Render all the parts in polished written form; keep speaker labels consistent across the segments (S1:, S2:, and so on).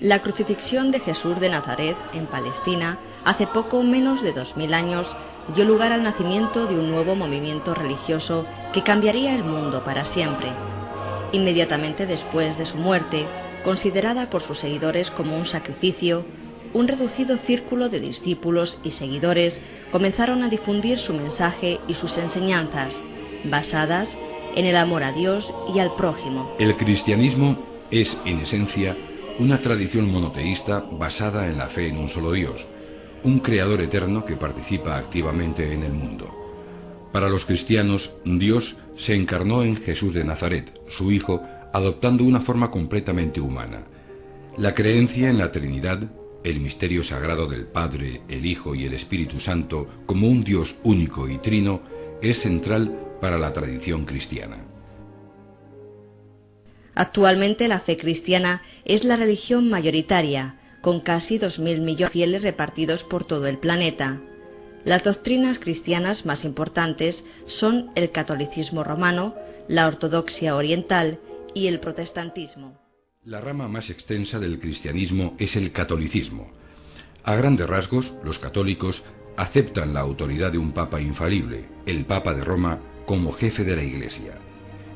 S1: La crucifixión de Jesús de Nazaret en Palestina, hace poco menos de 2000 años, dio lugar al nacimiento de un nuevo movimiento religioso que cambiaría el mundo para siempre. Inmediatamente después de su muerte, considerada por sus seguidores como un sacrificio, un reducido círculo de discípulos y seguidores comenzaron a difundir su mensaje y sus enseñanzas, basadas en el amor a Dios y al prójimo.
S2: El cristianismo es, en esencia, una tradición monoteísta basada en la fe en un solo Dios, un creador eterno que participa activamente en el mundo. Para los cristianos, Dios se encarnó en Jesús de Nazaret, su Hijo, adoptando una forma completamente humana. La creencia en la Trinidad, el misterio sagrado del Padre, el Hijo y el Espíritu Santo como un Dios único y trino, es central para la tradición cristiana.
S1: Actualmente la fe cristiana es la religión mayoritaria, con casi 2000 millones de fieles repartidos por todo el planeta. Las doctrinas cristianas más importantes son el catolicismo romano, la ortodoxia oriental y el protestantismo.
S2: La rama más extensa del cristianismo es el catolicismo. A grandes rasgos, los católicos aceptan la autoridad de un papa infalible, el Papa de Roma, como jefe de la Iglesia.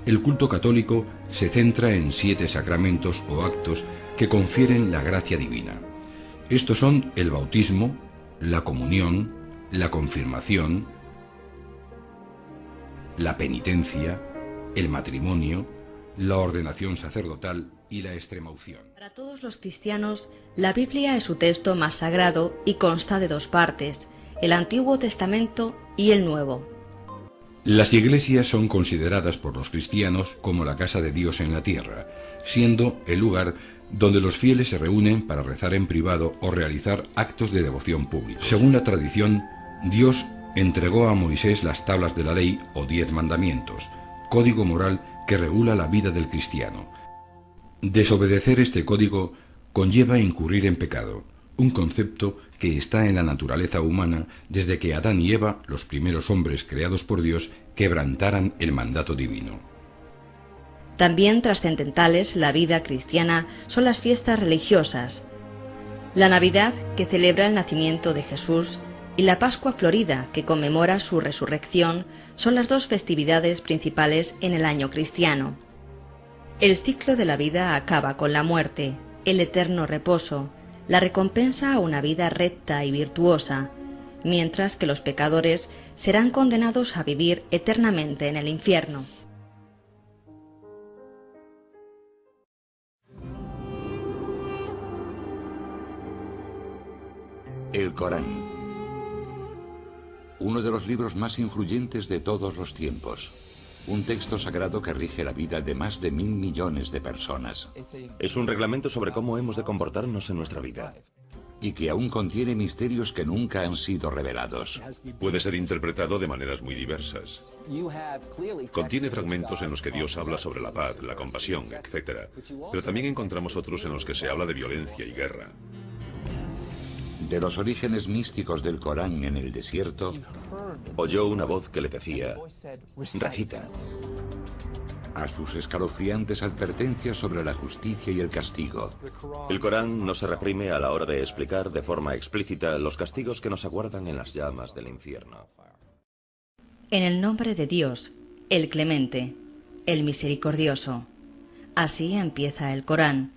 S2: El culto católico se centra en 7 sacramentos o actos que confieren la gracia divina. Estos son el bautismo, la comunión, la confirmación, la penitencia, el matrimonio, la ordenación sacerdotal y la extremaunción.
S1: Para todos los cristianos, la Biblia es su texto más sagrado y consta de 2 partes, el Antiguo Testamento y el Nuevo.
S2: Las iglesias son consideradas por los cristianos como la casa de Dios en la tierra, siendo el lugar donde los fieles se reúnen para rezar en privado o realizar actos de devoción públicos. Según la tradición, Dios entregó a Moisés las tablas de la ley o 10 mandamientos, código moral que regula la vida del cristiano. Desobedecer este código conlleva incurrir en pecado, un concepto que está en la naturaleza humana desde que Adán y Eva, los primeros hombres creados por Dios, quebrantaran el mandato divino.
S1: También trascendentales en la vida cristiana son las fiestas religiosas. La Navidad, que celebra el nacimiento de Jesús, y la Pascua Florida, que conmemora su resurrección, son las 2 festividades principales en el año cristiano. El ciclo de la vida acaba con la muerte, el eterno reposo, la recompensa a una vida recta y virtuosa, mientras que los pecadores serán condenados a vivir eternamente en el infierno.
S3: El Corán, uno de los libros más influyentes de todos los tiempos. Un texto sagrado que rige la vida de más de 1000 millones de personas.
S4: Es un reglamento sobre cómo hemos de comportarnos en nuestra vida.
S3: Y que aún contiene misterios que nunca han sido revelados.
S5: Puede ser interpretado de maneras muy diversas. Contiene fragmentos en los que Dios habla sobre la paz, la compasión, etc. Pero también encontramos otros en los que se habla de violencia y guerra.
S3: De los orígenes místicos del Corán en el desierto,
S4: oyó una voz que le decía: recita.
S3: A sus escalofriantes advertencias sobre la justicia y el castigo.
S4: El Corán no se reprime a la hora de explicar de forma explícita los castigos que nos aguardan en las llamas del infierno.
S1: En el nombre de Dios, el Clemente, el Misericordioso. Así empieza el Corán,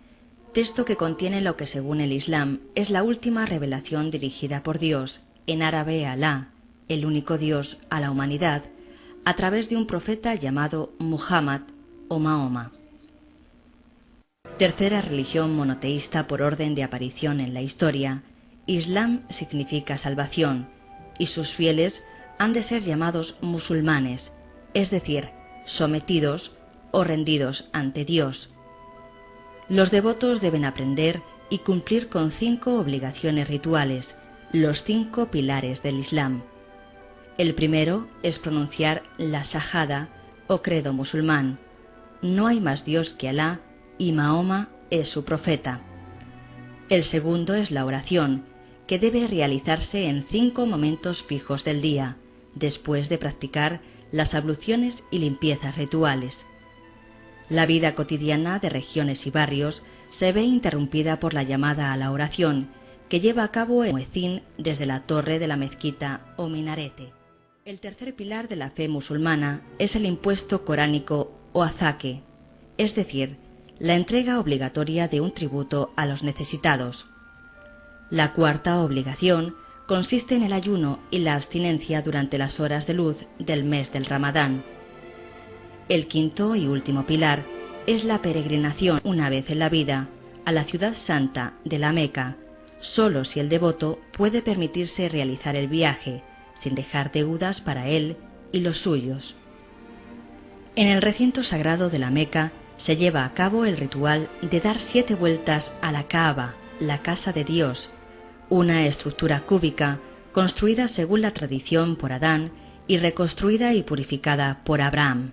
S1: texto que contiene lo que según el Islam es la última revelación dirigida por Dios, en árabe Alá, el único Dios, a la humanidad, a través de un profeta llamado Muhammad o Mahoma. Tercera religión monoteísta por orden de aparición en la historia, Islam significa salvación, y sus fieles han de ser llamados musulmanes, es decir, sometidos o rendidos ante Dios. Los devotos deben aprender y cumplir con 5 obligaciones rituales, los 5 pilares del Islam. El primero es pronunciar la Shahada o credo musulmán. No hay más Dios que Alá y Mahoma es su profeta. El segundo es la oración, que debe realizarse en 5 momentos fijos del día, después de practicar las abluciones y limpiezas rituales. La vida cotidiana de regiones y barrios se ve interrumpida por la llamada a la oración, que lleva a cabo el muecín desde la torre de la mezquita o minarete. El tercer pilar de la fe musulmana es el impuesto coránico o azaque, es decir, la entrega obligatoria de un tributo a los necesitados. La cuarta obligación consiste en el ayuno y la abstinencia durante las horas de luz del mes del Ramadán. El quinto y último pilar es la peregrinación una vez en la vida a la ciudad santa de la Meca, solo si el devoto puede permitirse realizar el viaje, sin dejar deudas para él y los suyos. En el recinto sagrado de la Meca se lleva a cabo el ritual de dar 7 vueltas a la Kaaba, la casa de Dios, una estructura cúbica construida según la tradición por Adán y reconstruida y purificada por Abraham.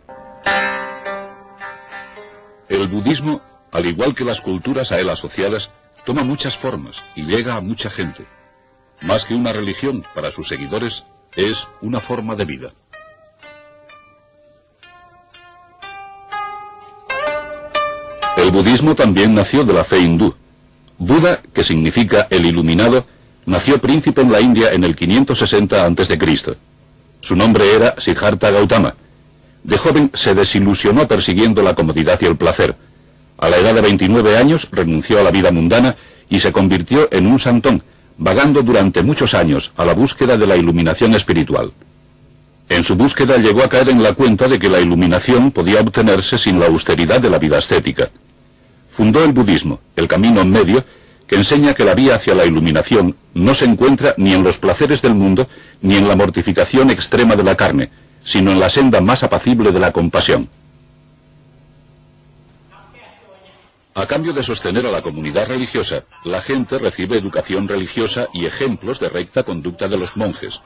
S6: El budismo, al igual que las culturas a él asociadas, toma muchas formas y llega a mucha gente. Más que una religión, para sus seguidores, es una forma de vida. El budismo también nació de la fe hindú. Buda, que significa el iluminado, nació príncipe en la India en el 560 a.C. Su nombre era Siddhartha Gautama. De joven se desilusionó persiguiendo la comodidad y el placer. A la edad de 29 años renunció a la vida mundana y se convirtió en un santón, vagando durante muchos años a la búsqueda de la iluminación espiritual. En su búsqueda llegó a caer en la cuenta de que la iluminación podía obtenerse sin la austeridad de la vida ascética. Fundó el budismo, el camino en medio, que enseña que la vía hacia la iluminación no se encuentra ni en los placeres del mundo ni en la mortificación extrema de la carne, sino en la senda más apacible de la compasión. A cambio de sostener a la comunidad religiosa, la gente recibe educación religiosa y ejemplos de recta conducta de los monjes.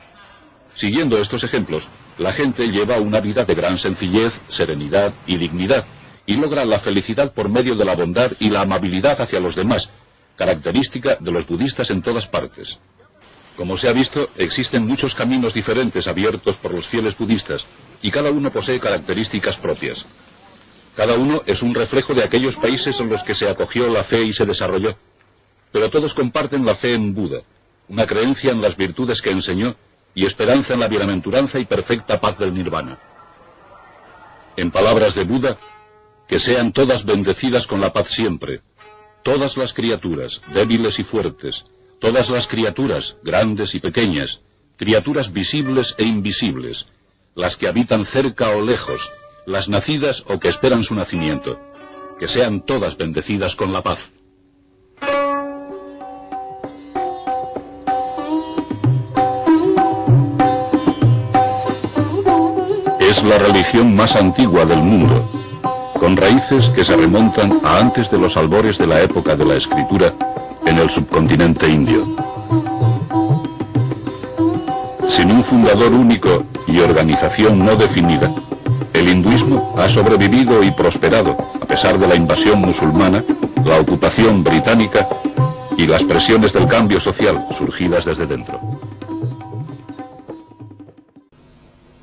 S6: Siguiendo estos ejemplos, la gente lleva una vida de gran sencillez, serenidad y dignidad, y logra la felicidad por medio de la bondad y la amabilidad hacia los demás, característica de los budistas en todas partes. Como se ha visto, existen muchos caminos diferentes abiertos por los fieles budistas, y cada uno posee características propias. Cada uno es un reflejo de aquellos países en los que se acogió la fe y se desarrolló. Pero todos comparten la fe en Buda, una creencia en las virtudes que enseñó y esperanza en la bienaventuranza y perfecta paz del nirvana. En palabras de Buda, que sean todas bendecidas con la paz siempre, todas las criaturas, débiles y fuertes, todas las criaturas, grandes y pequeñas, criaturas visibles e invisibles, las que habitan cerca o lejos, las nacidas o que esperan su nacimiento, que sean todas bendecidas con la paz. Es la religión más antigua del mundo, con raíces que se remontan a antes de los albores de la época de la escritura en el subcontinente indio. Sin un fundador único y organización no definida, el hinduismo ha sobrevivido y prosperado a pesar de la invasión musulmana, la ocupación británica y las presiones del cambio social surgidas desde dentro.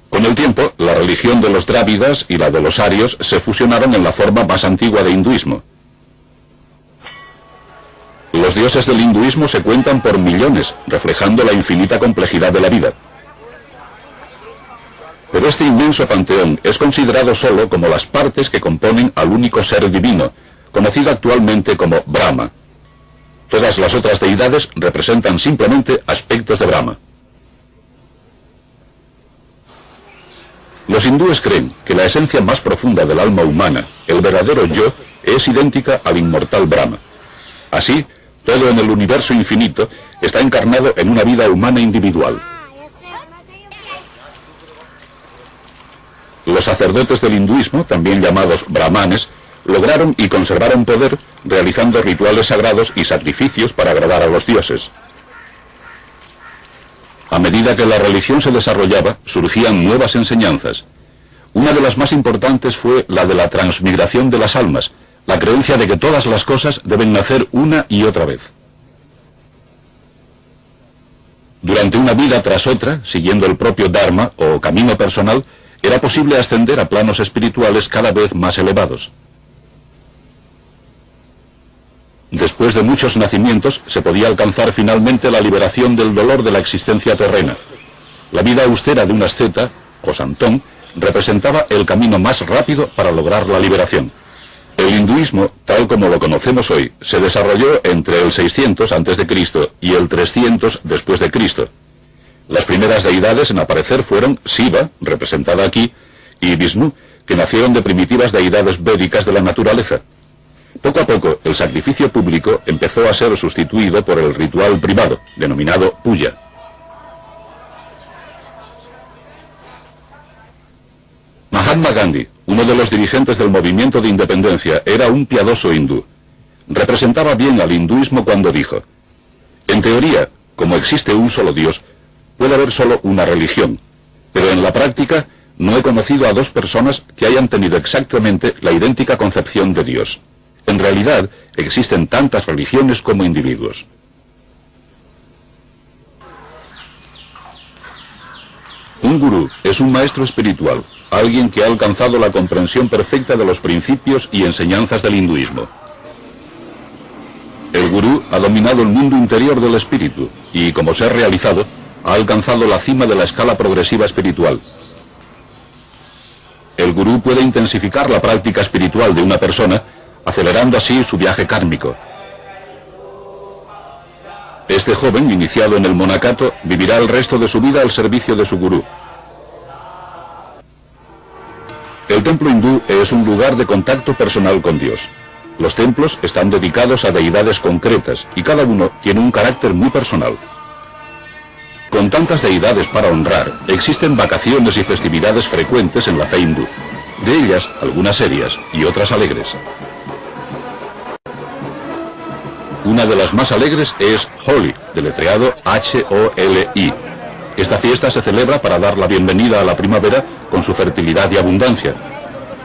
S6: Con el tiempo, la religión de los drávidas y la de los arios se fusionaron en la forma más antigua de hinduismo. Los dioses del hinduismo se cuentan por millones, reflejando la infinita complejidad de la vida. Pero este inmenso panteón es considerado solo como las partes que componen al único ser divino, conocido actualmente como Brahma. Todas las otras deidades representan simplemente aspectos de Brahma. Los hindúes creen que la esencia más profunda del alma humana, el verdadero yo, es idéntica al inmortal Brahma. Así, todo en el universo infinito está encarnado en una vida humana individual. Los sacerdotes del hinduismo, también llamados brahmanes, lograron y conservaron poder realizando rituales sagrados y sacrificios para agradar a los dioses. A medida que la religión se desarrollaba, surgían nuevas enseñanzas. Una de las más importantes fue la de la transmigración de las almas, la creencia de que todas las cosas deben nacer una y otra vez. Durante una vida tras otra, siguiendo el propio Dharma o camino personal, era posible ascender a planos espirituales cada vez más elevados. después de muchos nacimientos, se podía alcanzar finalmente la liberación del dolor de la existencia terrena. La vida austera de un asceta, o santón, representaba el camino más rápido para lograr la liberación. El hinduismo, tal como lo conocemos hoy, se desarrolló entre el 600 a.C. y el 300 después de Cristo. Las primeras deidades en aparecer fueron Shiva, representada aquí, y Vishnu, que nacieron de primitivas deidades védicas de la naturaleza. Poco a poco, el sacrificio público empezó a ser sustituido por el ritual privado, denominado puja. Mahatma Gandhi, uno de los dirigentes del movimiento de independencia, era un piadoso hindú. Representaba bien al hinduismo cuando dijo: en teoría, como existe un solo Dios, puede haber solo una religión, pero en la práctica no he conocido a dos personas que hayan tenido exactamente la idéntica concepción de Dios. En realidad, existen tantas religiones como individuos. Un gurú es un maestro espiritual, alguien que ha alcanzado la comprensión perfecta de los principios y enseñanzas del hinduismo. El gurú ha dominado el mundo interior del espíritu y, como ser realizado, ha alcanzado la cima de la escala progresiva espiritual. El gurú puede intensificar la práctica espiritual de una persona, acelerando así su viaje kármico. Este joven, iniciado en el monacato, vivirá el resto de su vida al servicio de su gurú. El templo hindú es un lugar de contacto personal con Dios. Los templos están dedicados a deidades concretas y cada uno tiene un carácter muy personal. Con tantas deidades para honrar, existen vacaciones y festividades frecuentes en la fe hindú. De ellas, algunas serias y otras alegres. Una de las más alegres es Holi, deletreado H-O-L-I. Esta fiesta se celebra para dar la bienvenida a la primavera con su fertilidad y abundancia.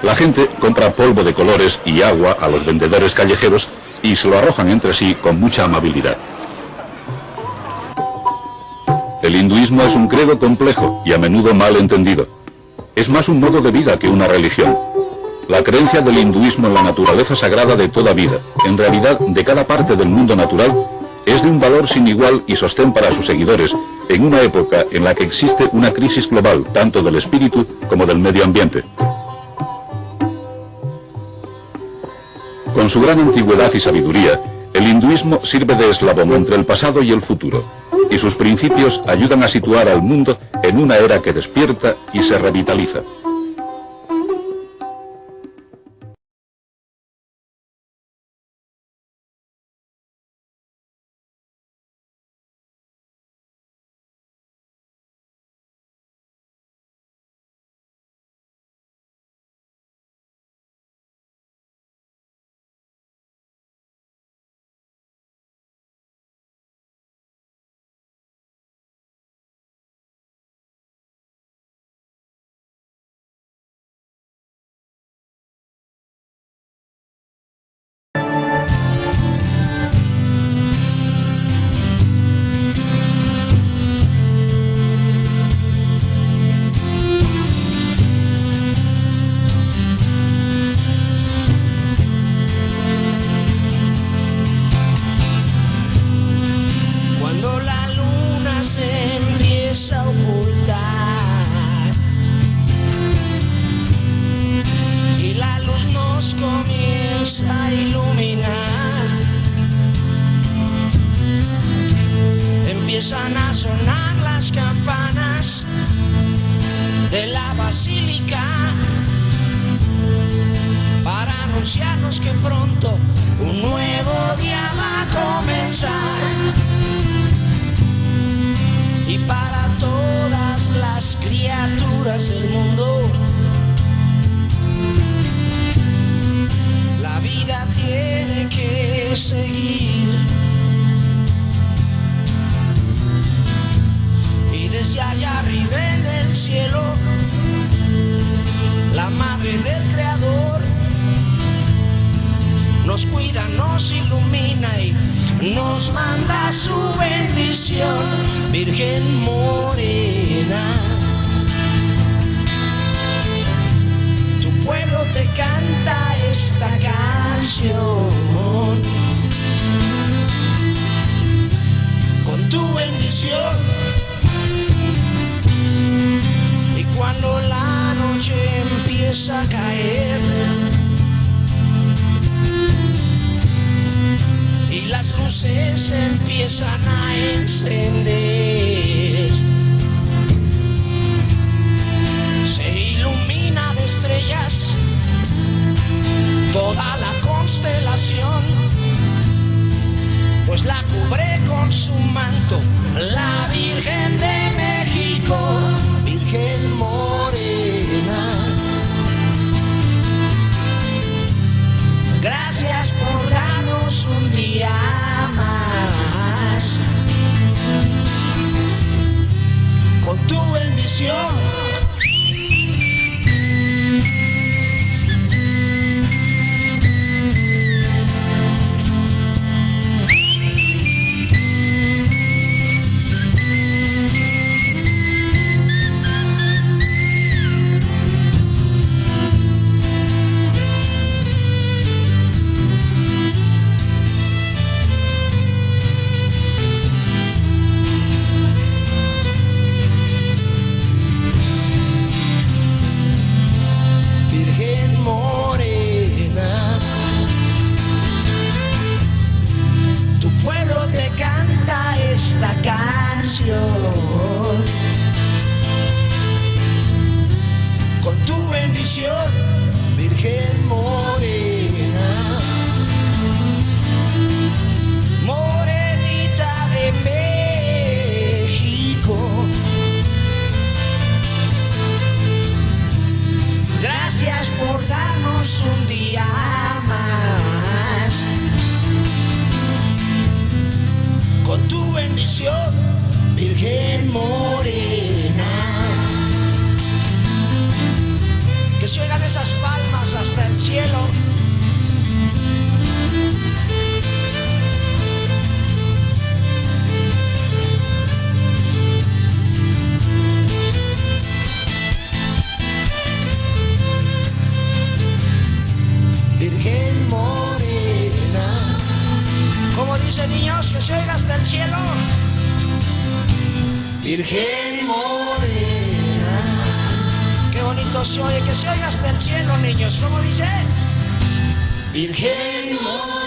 S6: La gente compra polvo de colores y agua a los vendedores callejeros y se lo arrojan entre sí con mucha amabilidad. El hinduismo es un credo complejo y a menudo mal entendido. Es más un modo de vida que una religión. La creencia del hinduismo en la naturaleza sagrada de toda vida, en realidad de cada parte del mundo natural, es de un valor sin igual y sostén para sus seguidores en una época en la que existe una crisis global tanto del espíritu como del medio ambiente. Con su gran antigüedad y sabiduría, el hinduismo sirve de eslabón entre el pasado y el futuro, y sus principios ayudan a situar al mundo en una era que despierta y se revitaliza.
S7: A iluminar, empiezan a sonar las campanas de la basílica para anunciarnos que pronto un nuevo día va a comenzar, y para todas las criaturas del mundo la vida tiene que seguir. Y desde allá arriba en el cielo, la madre del creador nos cuida, nos ilumina y nos manda su bendición. Virgen morena, tu pueblo te canta esta canción. tu bendición. Y cuando la noche empieza a caer y las luces empiezan a encender, se ilumina de estrellas toda la constelación, pues la cubre con su manto la Virgen de México, Virgen morena. Gracias por darnos un día más con tu bendición. Con tu bendición, Virgen morena, morenita de México. Gracias por darnos un día más con tu bendición, Virgen morena. Que se oigan esas palmas hasta el cielo. Virgen morena. Como dicen niños, que se oiga hasta el cielo. Virgen morena. Qué bonito se oye, que se oiga hasta el cielo, niños. ¿Cómo dice? Virgen morena.